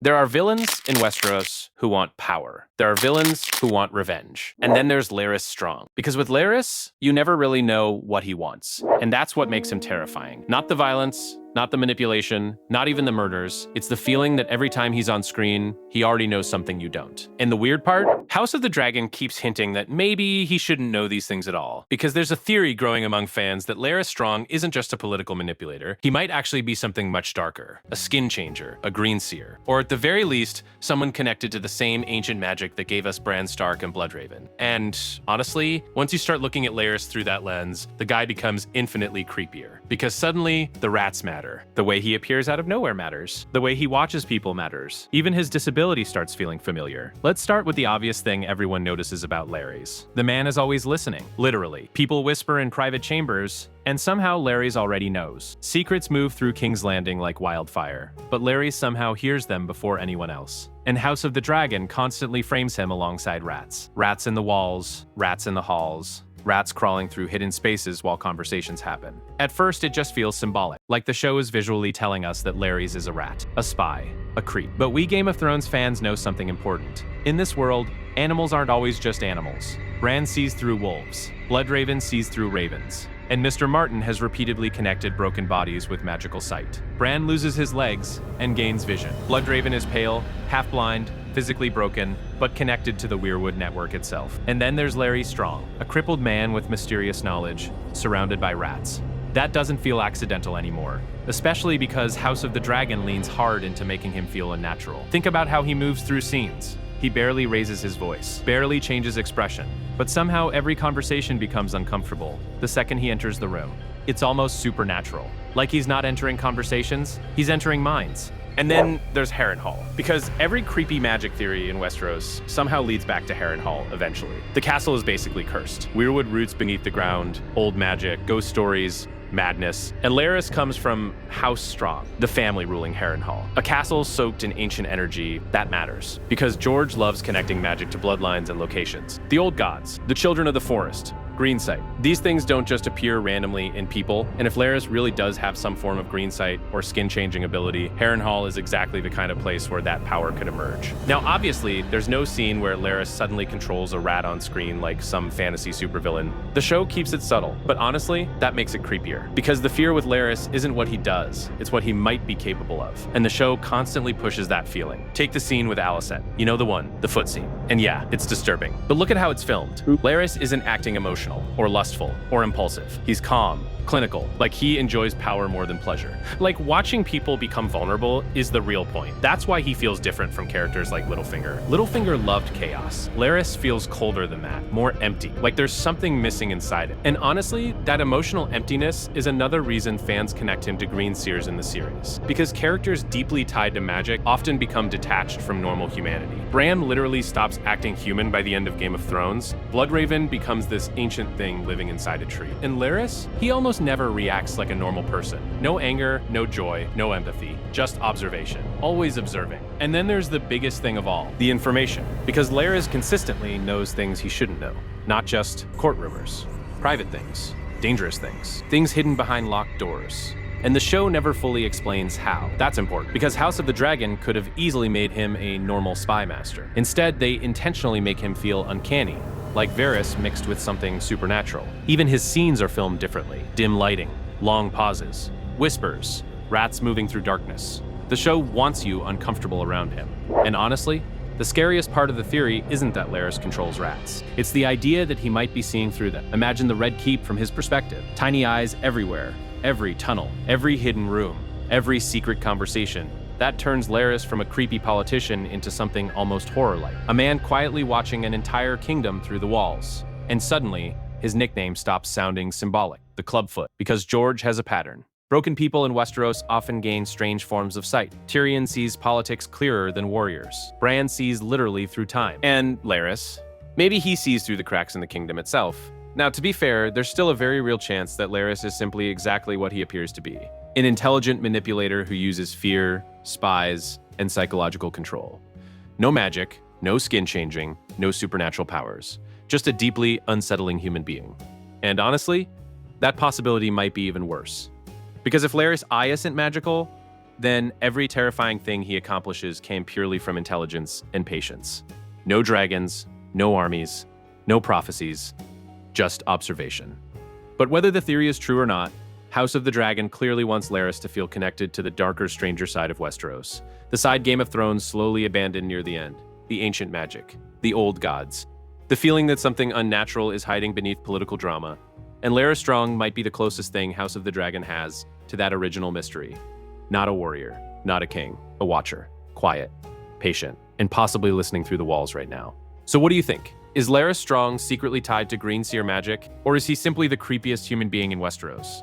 There are villains in Westeros who want power. There are villains who want revenge. And then there's Larys Strong. Because with Larys, you never really know what he wants. And that's what makes him terrifying. Not the violence, not the manipulation, not even the murders. It's the feeling that every time he's on screen, he already knows something you don't. And the weird part? House of the Dragon keeps hinting that maybe he shouldn't know these things at all. Because there's a theory growing among fans that Larys Strong isn't just a political manipulator. He might actually be something much darker. A Skinchanger, a Greenseer, or at the very least, someone connected to the same ancient magic that gave us Bran Stark and Bloodraven. And honestly, once you start looking at Larys through that lens, the guy becomes infinitely creepier. Because suddenly, the rats matter. The way he appears out of nowhere matters. The way he watches people matters. Even his disability starts feeling familiar. Let's start with the obvious thing everyone notices about Larys. The man is always listening, literally. People whisper in private chambers, and somehow Larys already knows. Secrets move through King's Landing like wildfire, but Larys somehow hears them before anyone else. And House of the Dragon constantly frames him alongside rats. Rats in the walls, rats in the halls, rats crawling through hidden spaces while conversations happen. At first, it just feels symbolic, like the show is visually telling us that Larys is a rat, a spy, a creep. But we Game of Thrones fans know something important. In this world, animals aren't always just animals. Bran sees through wolves, Bloodraven sees through ravens, and Mr. Martin has repeatedly connected broken bodies with magical sight. Bran loses his legs and gains vision. Bloodraven is pale, half-blind, physically broken, but connected to the Weirwood network itself. And then there's Larys Strong, a crippled man with mysterious knowledge, surrounded by rats. That doesn't feel accidental anymore, especially because House of the Dragon leans hard into making him feel unnatural. Think about how he moves through scenes. He barely raises his voice, barely changes expression, but somehow every conversation becomes uncomfortable the second he enters the room. It's almost supernatural. Like he's not entering conversations, he's entering minds. And then there's Harrenhal, because every creepy magic theory in Westeros somehow leads back to Harrenhal eventually. The castle is basically cursed. Weirwood roots beneath the ground, old magic, ghost stories, madness. And Larys comes from House Strong, the family ruling Harrenhal. A castle soaked in ancient energy, that matters. Because George loves connecting magic to bloodlines and locations. The old gods, the children of the forest, green sight. These things don't just appear randomly in people, and if Larys really does have some form of green sight or skin-changing ability, Harrenhal is exactly the kind of place where that power could emerge. Now, obviously, there's no scene where Larys suddenly controls a rat on screen like some fantasy supervillain. The show keeps it subtle, but honestly, that makes it creepier. Because the fear with Larys isn't what he does, it's what he might be capable of. And the show constantly pushes that feeling. Take the scene with Alicent. You know the one, the foot scene. And yeah, it's disturbing. But look at how it's filmed. Larys isn't acting emotional, or lustful, or impulsive. He's calm, clinical, like he enjoys power more than pleasure. Like watching people become vulnerable is the real point. That's why he feels different from characters like Littlefinger. Littlefinger loved chaos. Larys feels colder than that, more empty, like there's something missing inside it. And honestly, that emotional emptiness is another reason fans connect him to Greenseers in the series. Because characters deeply tied to magic often become detached from normal humanity. Bran literally stops acting human by the end of Game of Thrones. Bloodraven becomes this ancient thing living inside a tree. And Larys, he almost never reacts like a normal person. No anger, no joy, no empathy, just observation. Always observing. And then there's the biggest thing of all, the information. Because Larys consistently knows things he shouldn't know. Not just court rumors, private things, dangerous things, things hidden behind locked doors. And the show never fully explains how. That's important, because House of the Dragon could have easily made him a normal spy master. Instead, they intentionally make him feel uncanny, like Varys mixed with something supernatural. Even his scenes are filmed differently. Dim lighting, long pauses, whispers, rats moving through darkness. The show wants you uncomfortable around him. And honestly, the scariest part of the theory isn't that Larys controls rats. It's the idea that he might be seeing through them. Imagine the Red Keep from his perspective. Tiny eyes everywhere, every tunnel, every hidden room, every secret conversation. That turns Larys from a creepy politician into something almost horror-like. A man quietly watching an entire kingdom through the walls. And suddenly, his nickname stops sounding symbolic, the Clubfoot, because George has a pattern. Broken people in Westeros often gain strange forms of sight. Tyrion sees politics clearer than warriors. Bran sees literally through time. And Larys, maybe he sees through the cracks in the kingdom itself. Now, to be fair, there's still a very real chance that Larys is simply exactly what he appears to be. An intelligent manipulator who uses fear, spies, and psychological control. No magic, no skin changing, no supernatural powers. Just a deeply unsettling human being. And honestly, that possibility might be even worse. Because if Larys' eye isn't magical, then every terrifying thing he accomplishes came purely from intelligence and patience. No dragons, no armies, no prophecies, just observation. But whether the theory is true or not, House of the Dragon clearly wants Larys to feel connected to the darker, stranger side of Westeros. The side Game of Thrones slowly abandoned near the end. The ancient magic. The old gods. The feeling that something unnatural is hiding beneath political drama. And Larys Strong might be the closest thing House of the Dragon has to that original mystery. Not a warrior, not a king, a watcher. Quiet, patient, and possibly listening through the walls right now. So what do you think? Is Larys Strong secretly tied to Greenseer magic, or is he simply the creepiest human being in Westeros?